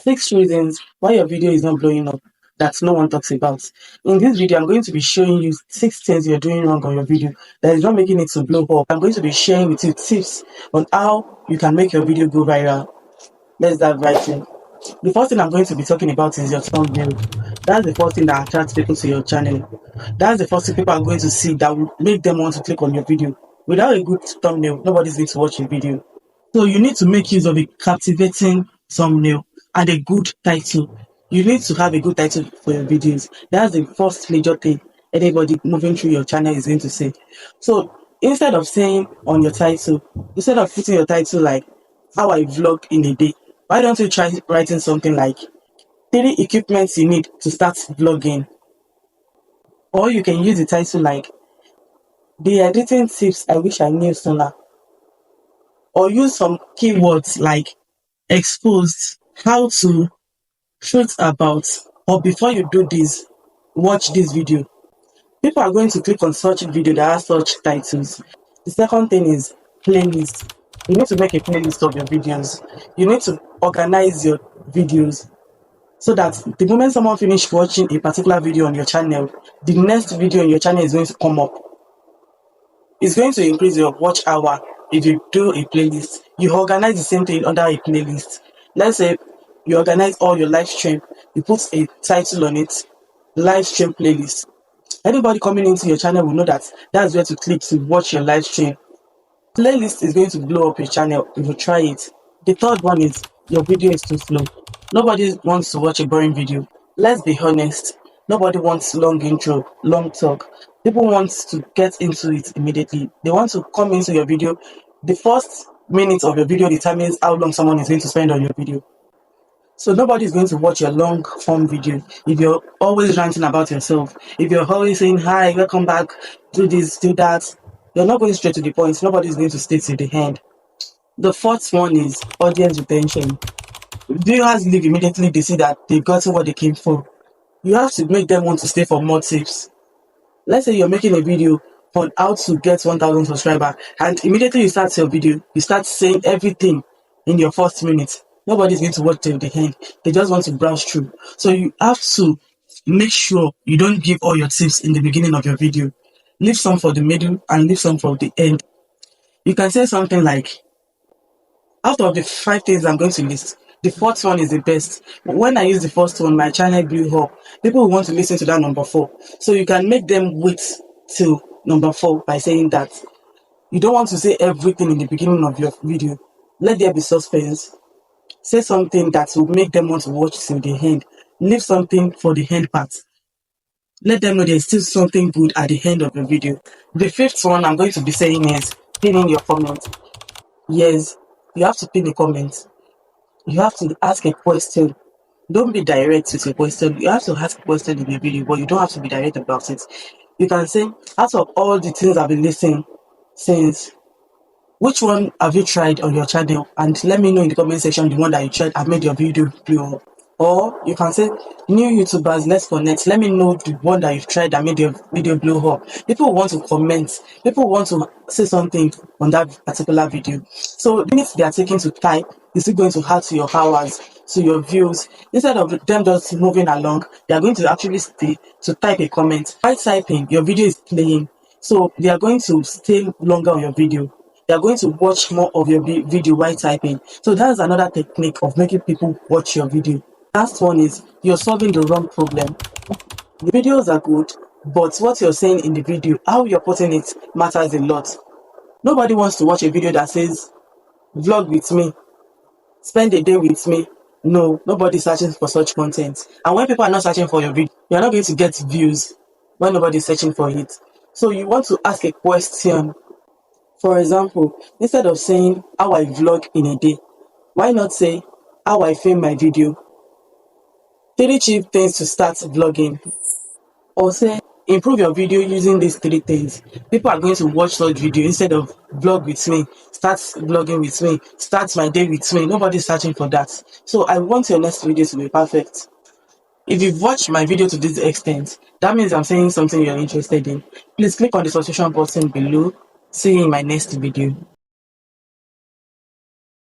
6 reasons why your video is not blowing up that no one talks about. In this video, I'm going to be showing you 6 things you're doing wrong on your video that is not making it to blow up. I'm going to be sharing with you tips on how you can make your video go viral. Let's dive right in. The first thing I'm going to be talking about is your thumbnail. That's the first thing that attracts people to your channel. That's the first thing people are going to see that will make them want to click on your video. Without a good thumbnail, nobody's going to watch your video. So you need to make use of a captivating thumbnail and a good title. You need to have a good title for your videos. That's the first major thing anybody moving through your channel is going to say. So instead of saying on your title, instead of putting your title like how I vlog in a day, why don't you try writing something like 3 equipments you need to start vlogging? Or you can use the title like the editing tips I wish I knew sooner. Or use some keywords like exposed, how to, truth about, or before you do this, watch this video. People are going to click on such video that has such titles. The second thing is playlist. You need to make a playlist of your videos. You need to organize your videos so that the moment someone finishes watching a particular video on your channel, the next video on your channel is going to come up. It's going to increase your watch hour if you do a playlist. You organize the same thing under a playlist. Let's say you organize all your live stream, you put a title on it, live stream playlist. Anybody coming into your channel will know that that's where to click to watch your live stream. Playlist is going to blow up your channel if you try it. The third one is your video is too slow. Nobody wants to watch a boring video. Let's be honest. Nobody wants long intro, long talk. People want to get into it immediately. They want to come into your video. The first minute of your video determines how long someone is going to spend on your video. So nobody is going to watch your long form video if you're always ranting about yourself. If you're always saying, hi, welcome back, do this, do that. You're not going straight to the point. Nobody is going to stay to the end. The fourth one is audience retention. Viewers leave immediately they see that they've gotten what they came for. You have to make them want to stay for more tips. Let's say you're making a video on how to get 1,000 subscribers, and immediately you start your video, you start saying everything in your first minute. Nobody's going to watch till the end. They just want to browse through. So you have to make sure you don't give all your tips in the beginning of your video. Leave some for the middle and leave some for the end. You can say something like, out of the 5 things I'm going to list, the fourth one is the best. When I use the first one, my channel blew up. People will want to listen to that number 4. So you can make them wait till number 4 by saying that. You don't want to say everything in the beginning of your video. Let there be suspense. Say something that will make them want to watch till the end. Leave something for the end part. Let them know there's still something good at the end of the video. The fifth one I'm going to be saying is pinning your comment. Yes, you have to pin a comment. You have to ask a question. Don't be direct with your question. You have to ask a question in your video, but you don't have to be direct about it. You can say, out of all the things I've been listening since, which one have you tried on your channel? And let me know in the comment section the one that you tried and made your video blow up. Or you can say, new YouTubers, let's connect. Let me know the one that you've tried that made your video blow up. People want to comment. People want to say something on that particular video. So the minutes they are taking to type is still going to add to your hours, to your views. Instead of them just moving along, they are going to actually stay to type a comment. By typing, your video is playing. So they are going to stay longer on your video. They are going to watch more of your video while typing. So that's another technique of making people watch your video. Last one is you're solving the wrong problem. The videos are good, but what you're saying in the video, how you're putting it, matters a lot. Nobody wants to watch a video that says, vlog with me, spend a day with me. No, nobody's searching for such content. And when people are not searching for your video, you're not going to get views when nobody's searching for it. So you want to ask a question. For example, instead of saying how I vlog in a day, why not say how I film my video? 3 cheap things to start vlogging. Or say improve your video using these 3 things. People are going to watch such video instead of vlog with me, start vlogging with me, start my day with me. Nobody's searching for that. So I want your next video to be perfect. If you've watched my video to this extent, that means I'm saying something you're interested in. Please click on the subscription button below. See you in my next video.